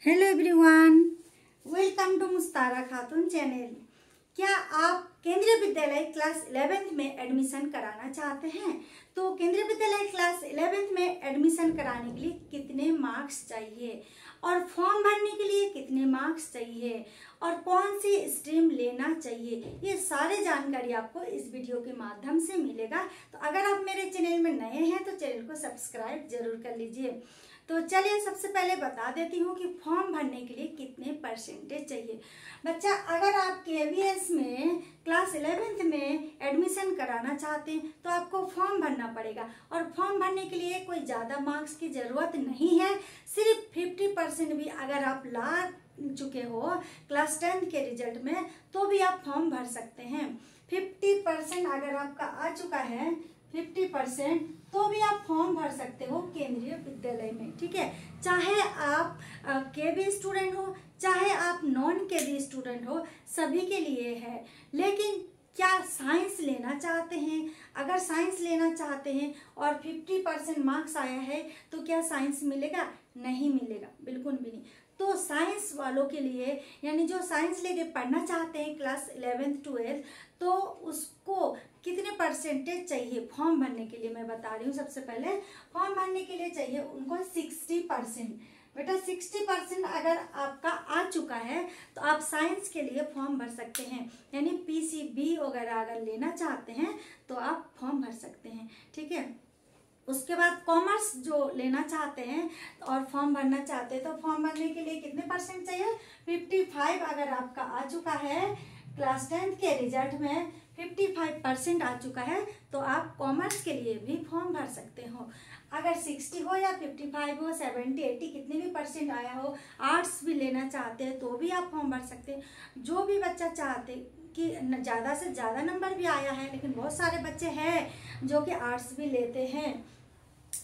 Hello everyone, welcome to मुस्तारा Khatoon channel. क्या आप केंद्रीय विद्यालय क्लास 11th में एडमिशन कराना चाहते हैं? तो केंद्रीय विद्यालय क्लास 11th में एडमिशन कराने के लिए कितने मार्क्स चाहिए और फॉर्म भरने के लिए कितने मार्क्स चाहिए और कौन सी स्ट्रीम लेना चाहिए, ये सारे जानकारी आपको इस वीडियो के माध्यम से मिलेगा। तो अगर आप मेरे चैनल में नए हैं तो चैनल को सब्सक्राइब जरूर कर लीजिए। तो चलिए सबसे पहले बता देती हूँ कि फॉर्म भरने के लिए कितने परसेंटेज चाहिए। बच्चा, अगर आप KVS में क्लास 11th में एडमिशन कराना चाहते हैं तो आपको फॉर्म भरना पड़ेगा और फॉर्म भरने के लिए कोई ज़्यादा मार्क्स की ज़रूरत नहीं है। सिर्फ 50% भी अगर आप ला चुके हो क्लास 10th के रिजल्ट में तो भी आप फॉर्म भर सकते हैं। 50% अगर आपका आ चुका है 50% तो भी आप फॉर्म भर सकते हो केंद्रीय विद्यालय में। ठीक है, चाहे आप KB स्टूडेंट हो चाहे आप नॉन KB स्टूडेंट हो, सभी के लिए है। लेकिन क्या साइंस लेना चाहते हैं? अगर साइंस लेना चाहते हैं और 50% मार्क्स आया है तो क्या साइंस मिलेगा? नहीं मिलेगा, बिल्कुल भी नहीं। तो साइंस वालों के लिए, यानी जो साइंस लेके पढ़ना चाहते हैं क्लास 11th 12th, तो उसको कितने परसेंटेज चाहिए फॉर्म भरने के लिए मैं बता रही हूँ। सबसे पहले फॉर्म भरने के लिए चाहिए उनको 60%। बेटा 60% अगर आपका आ चुका है तो आप साइंस के लिए फॉर्म भर सकते हैं, यानी PCB वगैरह अगर लेना चाहते हैं तो आप फॉर्म भर सकते हैं। ठीक है, उसके बाद कॉमर्स जो लेना चाहते हैं और फॉर्म भरना चाहते हैं तो फॉर्म भरने के लिए कितने परसेंट चाहिए? 55 अगर आपका आ चुका है क्लास 10th के रिजल्ट में 55% आ चुका है तो आप कॉमर्स के लिए भी फॉर्म भर सकते हो। अगर 60 हो या 55 हो, 70 80 कितने भी परसेंट आया हो, आर्ट्स भी लेना चाहते हैं तो भी आप फॉर्म भर सकते हैं। जो भी बच्चा चाहते कि ज़्यादा से ज़्यादा नंबर भी आया है, लेकिन बहुत सारे बच्चे हैं जो कि आर्ट्स भी लेते हैं।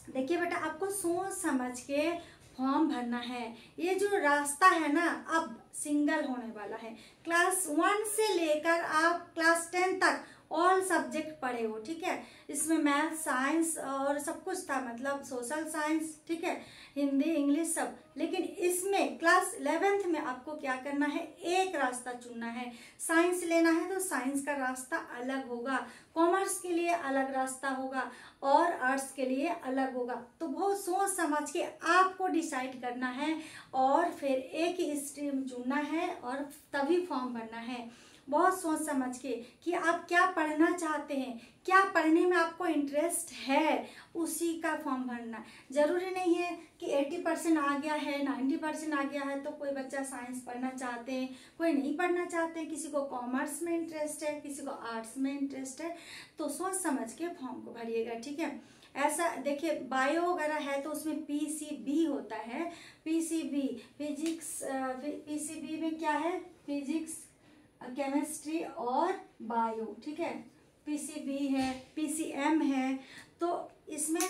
देखिए बेटा, आपको सोच समझ के फॉर्म भरना है। ये जो रास्ता है ना, अब सिंगल होने वाला है। क्लास 1 से लेकर आप क्लास 10 तक ऑल सब्जेक्ट पढ़े हो। ठीक है, इसमें मैथ साइंस और सब कुछ था, मतलब सोशल साइंस, ठीक है, हिंदी इंग्लिश सब। लेकिन इसमें क्लास 11th में आपको क्या करना है, एक रास्ता चुनना है। साइंस लेना है तो साइंस का रास्ता अलग होगा, कॉमर्स के लिए अलग रास्ता होगा और आर्ट्स के लिए अलग होगा। तो बहुत सोच समझ के आपको डिसाइड करना है और फिर एक ही स्ट्रीम चुनना है और तभी फॉर्म भरना है। बहुत सोच समझ के कि आप क्या पढ़ना चाहते हैं, क्या पढ़ने में आपको इंटरेस्ट है, उसी का फॉर्म भरना। जरूरी नहीं है कि 80% आ गया है, 90% आ गया है तो कोई बच्चा साइंस पढ़ना चाहते हैं, कोई नहीं पढ़ना चाहते हैं, किसी को कॉमर्स में इंटरेस्ट है, किसी को आर्ट्स में इंटरेस्ट है। तो सोच समझ के फॉर्म को भरिएगा। ठीक है, ऐसा देखिए, बायो वगैरह है तो उसमें PCB होता है। PCB फिजिक्स, PCB में क्या है, फिजिक्स, केमिस्ट्री और बायो। ठीक है, PCB है, PCM है। तो इसमें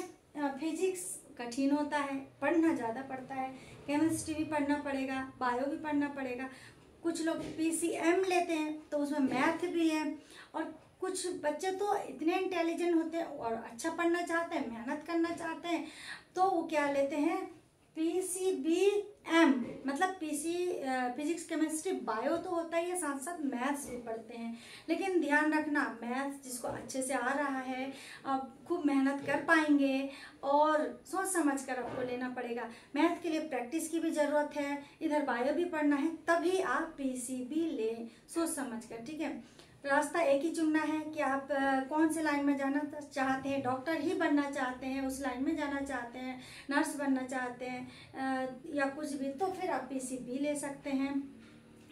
फिजिक्स कठिन होता है, पढ़ना ज़्यादा पड़ता है, केमिस्ट्री भी पढ़ना पड़ेगा, बायो भी पढ़ना पड़ेगा। कुछ लोग PCM लेते हैं तो उसमें मैथ भी है। और कुछ बच्चे तो इतने इंटेलिजेंट होते हैं और अच्छा पढ़ना चाहते हैं, मेहनत करना चाहते हैं, तो वो क्या लेते हैं, PCBM, मतलब फिजिक्स केमिस्ट्री बायो तो होता ही है, साथ साथ मैथ्स भी पढ़ते हैं। लेकिन ध्यान रखना, मैथ्स जिसको अच्छे से आ रहा है अब खूब मेहनत कर पाएंगे और सोच समझ कर आपको लेना पड़ेगा। मैथ के लिए प्रैक्टिस की भी ज़रूरत है, इधर बायो भी पढ़ना है, तभी आप PCB लें सोच समझ कर। ठीक है, रास्ता एक ही चुनना है कि आप कौन से लाइन में जाना चाहते हैं। डॉक्टर ही बनना चाहते हैं, उस लाइन में जाना चाहते हैं, नर्स बनना चाहते हैं या कुछ भी, तो फिर आप PCB ले सकते हैं।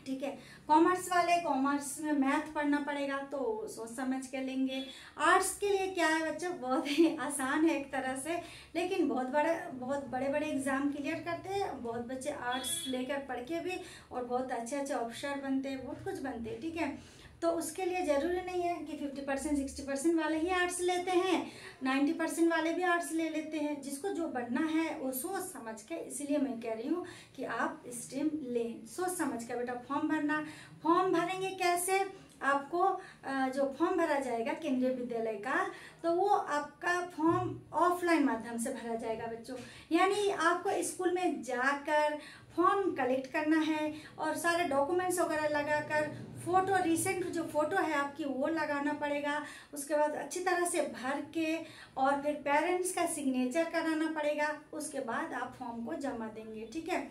ठीक है, कॉमर्स वाले, कॉमर्स में मैथ पढ़ना पड़ेगा तो सोच समझ के लेंगे। आर्ट्स के लिए क्या है बच्चों, बहुत ही आसान है एक तरह से, लेकिन बहुत बड़े बड़े एग्जाम क्लियर करते हैं बहुत बच्चे आर्ट्स लेकर पढ़ के भी, और बहुत अच्छे अच्छे ऑफिसर बनते हैं, बहुत कुछ बनते हैं। ठीक है, तो उसके लिए ज़रूरी नहीं है कि 50% 60% वाले ही आर्ट्स लेते हैं, 90% वाले भी आर्ट्स ले लेते हैं। जिसको जो बनना है वो सोच समझ के, इसीलिए मैं कह रही हूँ कि आप स्ट्रीम लें, सोच समझ के बेटा फॉर्म भरना। फॉर्म भरेंगे कैसे? आपको जो फॉर्म भरा जाएगा केंद्रीय विद्यालय का, तो वो आपका फॉर्म ऑफलाइन माध्यम से भरा जाएगा बच्चों। यानी आपको स्कूल में जाकर फॉर्म कलेक्ट करना है और सारे डॉक्यूमेंट्स वगैरह लगाकर फ़ोटो, रिसेंट जो फ़ोटो है आपकी वो लगाना पड़ेगा। उसके बाद अच्छी तरह से भर के और फिर पेरेंट्स का सिग्नेचर कराना पड़ेगा। उसके बाद आप फॉर्म को जमा देंगे, ठीक है।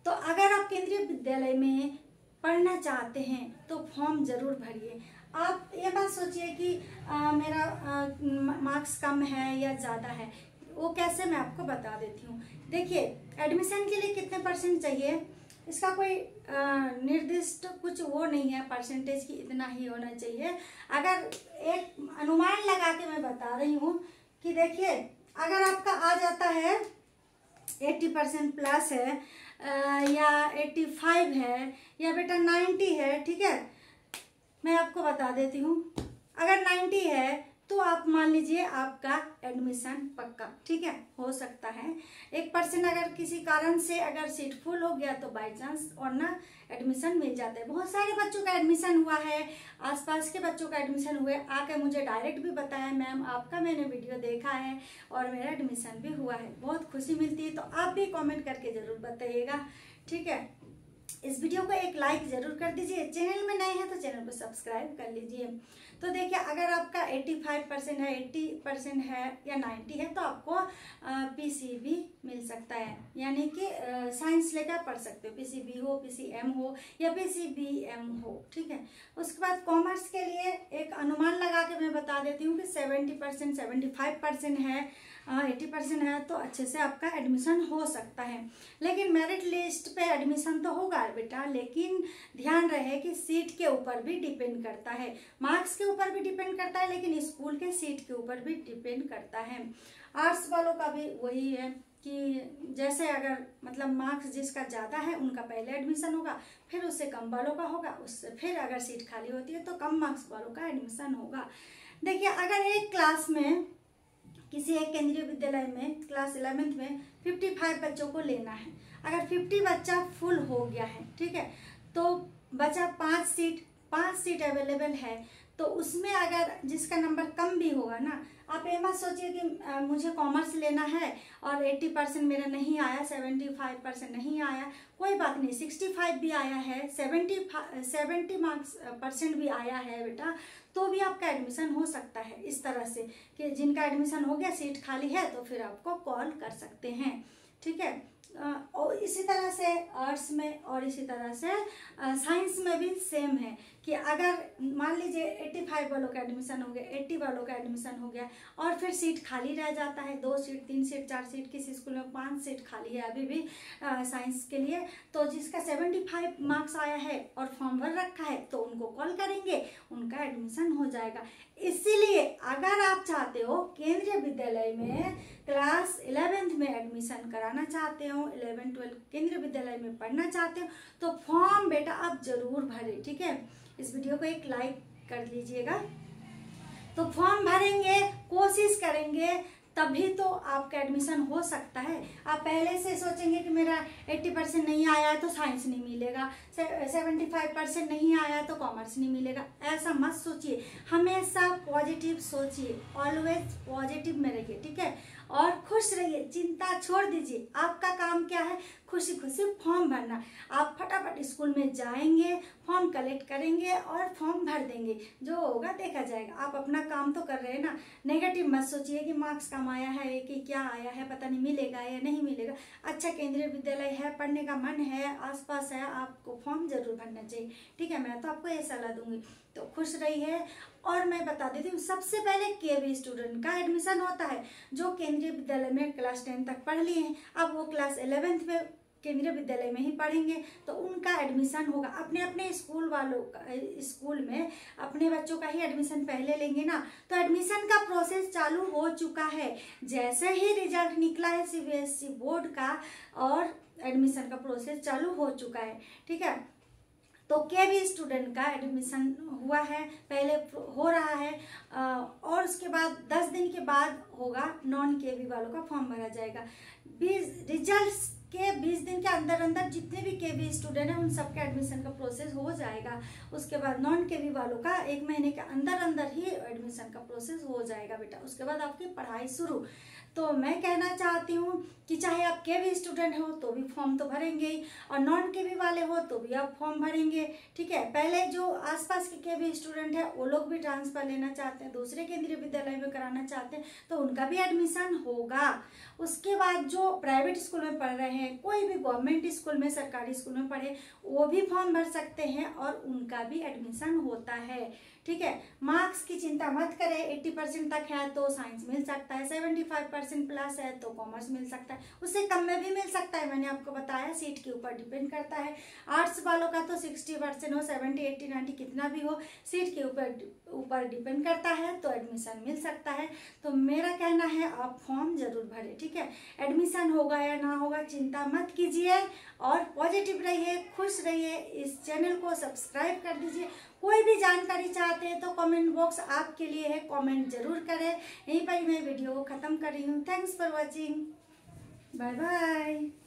तो अगर आप केंद्रीय विद्यालय में पढ़ना चाहते हैं तो फॉर्म ज़रूर भरिए। आप ये बात सोचिए कि मेरा मार्क्स कम है या ज़्यादा है, वो कैसे मैं आपको बता देती हूँ। देखिए, एडमिशन के लिए कितने परसेंट चाहिए, इसका कोई निर्दिष्ट कुछ वो नहीं है परसेंटेज की इतना ही होना चाहिए। अगर एक अनुमान लगा के मैं बता रही हूँ कि देखिए, अगर आपका आ जाता है 80% प्लस है या 85 है या बेटा 90 है, ठीक है, मैं आपको बता देती हूँ। अगर 90 है तो आप मान लीजिए आपका एडमिशन पक्का, ठीक है, हो सकता है। 1% अगर किसी कारण से अगर सीट फुल हो गया तो बाई चांस और ना एडमिशन मिल जाता है। बहुत सारे बच्चों का एडमिशन हुआ है, आसपास के बच्चों का एडमिशन हुए, आके मुझे डायरेक्ट भी बताया मैम आपका मैंने वीडियो देखा है और मेरा एडमिशन भी हुआ है, बहुत खुशी मिलती है। तो आप भी कॉमेंट करके ज़रूर बताइएगा, ठीक है। इस वीडियो को एक लाइक ज़रूर कर दीजिए, चैनल में नए हैं तो चैनल को सब्सक्राइब कर लीजिए। तो देखिए, अगर आपका 85% है, 80% है या 90 है तो आपको पीसीबी मिल सकता है, यानी कि साइंस लेकर पढ़ सकते हो, पीसीबी हो, पीसीएम हो या पीसीबीएम हो, ठीक है। उसके बाद कॉमर्स के लिए एक अनुमान लगा के मैं बता देती हूँ कि 70%, 75% है, 80% है तो अच्छे से आपका एडमिशन हो सकता है। लेकिन मेरिट लिस्ट पे एडमिशन तो होगा बेटा, लेकिन ध्यान रहे कि सीट के ऊपर भी डिपेंड करता है, मार्क्स के ऊपर भी डिपेंड करता है, लेकिन स्कूल के सीट के ऊपर भी डिपेंड करता है। आर्ट्स वालों का भी वही है कि जैसे अगर मतलब मार्क्स जिसका ज़्यादा है उनका पहले एडमिशन होगा, फिर उससे कम वालों का होगा, उससे फिर अगर सीट खाली होती है तो कम मार्क्स वालों का एडमिशन होगा। देखिए, अगर एक क्लास में किसी एक केंद्रीय विद्यालय में क्लास 11th में 55 बच्चों को लेना है, अगर 50 बच्चा फुल हो गया है, ठीक है, तो बचा 5 सीट अवेलेबल है, तो उसमें अगर जिसका नंबर कम भी होगा ना, आप ये मत सोचिए कि मुझे कॉमर्स लेना है और 80% मेरा नहीं आया, 75% नहीं आया, कोई बात नहीं, 65 भी आया है, 70 मार्क्स % भी आया है बेटा, तो भी आपका एडमिशन हो सकता है। इस तरह से कि जिनका एडमिशन हो गया, सीट खाली है, तो फिर आपको कॉल कर सकते हैं, ठीक है। और इसी तरह से आर्ट्स में और इसी तरह से साइंस में भी सेम है कि अगर मान लीजिए 85 वालों का एडमिशन हो गया, 80 वालों का एडमिशन हो गया और फिर सीट खाली रह जाता है, 2 सीट, 3 सीट, 4 सीट, किसी स्कूल में 5 सीट खाली है अभी भी साइंस के लिए, तो जिसका 75 मार्क्स आया है और फॉर्म भर रखा है तो उनको कॉल करेंगे, उनका एडमिशन हो जाएगा। इसीलिए अगर आप चाहते हो केंद्रीय विद्यालय में क्लास 11th में एडमिशन कराना चाहते हो, 11, 12 केंद्रीय विद्यालय में पढ़ना चाहते हो, तो फॉर्म बेटा आप जरूर भरें, ठीक है। इस वीडियो को एक लाइक कर लीजिएगा। तो फॉर्म भरेंगे, कोशिश करेंगे, तभी तो आपका एडमिशन हो सकता है। आप पहले से सोचेंगे कि मेरा 80% नहीं आया है तो साइंस नहीं मिलेगा, 75% नहीं आया है तो कॉमर्स नहीं मिलेगा, ऐसा मत सोचिए। हमेशा पॉजिटिव सोचिए, ऑलवेज पॉजिटिव में रहिए, ठीक है, और खुश रहिए, चिंता छोड़ दीजिए। आपका काम क्या है, खुशी खुशी फॉर्म भरना। आप फटाफट स्कूल में जाएंगे, फॉर्म कलेक्ट करेंगे और फॉर्म भर देंगे, जो होगा देखा जाएगा। आप अपना काम तो कर रहे हैं ना, नेगेटिव मत सोचिए कि मार्क्स कम आया है कि क्या आया है, पता नहीं मिलेगा या नहीं मिलेगा। अच्छा केंद्रीय विद्यालय है, पढ़ने का मन है, आसपास है, आपको फॉर्म जरूर भरना चाहिए, ठीक है। मैं तो आपको ये सलाह दूंगी, तो खुश रहिए। और मैं बता देती हूँ, सबसे पहले केवी स्टूडेंट का एडमिशन होता है, जो केंद्रीय विद्यालय में क्लास 10 तक पढ़ लिए हैं, अब वो क्लास 11th में केंद्रीय विद्यालय में ही पढ़ेंगे, तो उनका एडमिशन होगा। अपने अपने स्कूल वालों का, स्कूल में अपने बच्चों का ही एडमिशन पहले लेंगे ना, तो एडमिशन का प्रोसेस चालू हो चुका है। जैसे ही रिजल्ट निकला है सीबीएसई बोर्ड का, और एडमिशन का प्रोसेस चालू हो चुका है, ठीक है। तो केवी स्टूडेंट का एडमिशन हुआ है, पहले हो रहा है, और उसके बाद 10 दिन के बाद होगा नॉन केवी वालों का फॉर्म भरा जाएगा। रिजल्ट के 20 दिन के अंदर अंदर जितने भी केवी स्टूडेंट हैं उन सबके एडमिशन का प्रोसेस हो जाएगा। उसके बाद नॉन केवी वालों का 1 महीने के अंदर अंदर ही एडमिशन का प्रोसेस हो जाएगा बेटा। उसके बाद आपकी पढ़ाई शुरू। तो मैं कहना चाहती हूँ कि चाहे आप केवी स्टूडेंट हो तो भी फॉर्म तो भरेंगे ही, और नॉन केवी वाले हो तो भी आप फॉर्म भरेंगे, ठीक है। पहले जो आसपास के केवी स्टूडेंट है वो लोग भी ट्रांसफर लेना चाहते हैं, दूसरे केंद्रीय विद्यालय में कराना चाहते हैं, तो उनका भी एडमिशन होगा। उसके बाद जो प्राइवेट स्कूल में पढ़ रहे हैं, कोई भी गवर्नमेंट स्कूल में, सरकारी स्कूल में पढ़े, वो भी फॉर्म भर सकते हैं और उनका भी एडमिशन होता है, ठीक है। मार्क्स की चिंता मत करें, 80% तक है तो साइंस मिल सकता है, 75% प्लस है तो कॉमर्स मिल सकता है, उससे कम में भी मिल सकता है। मैंने आपको बताया सीट के ऊपर डिपेंड करता है। आर्ट्स वालों का तो 60% हो, 70, 80, 90 कितना भी हो, सीट के ऊपर डिपेंड करता है तो एडमिशन मिल सकता है। तो मेरा कहना है आप फॉर्म जरूर भरें, ठीक है। एडमिशन होगा या ना होगा चिंता मत कीजिए और पॉजिटिव रहिए, खुश रहिए। इस चैनल को सब्सक्राइब कर दीजिए। कोई भी जानकारी चाहते हैं तो कमेंट बॉक्स आपके लिए है, कमेंट जरूर करें। यहीं पर मैं वीडियो को खत्म कर रही हूँ। Thanks for watching, bye bye.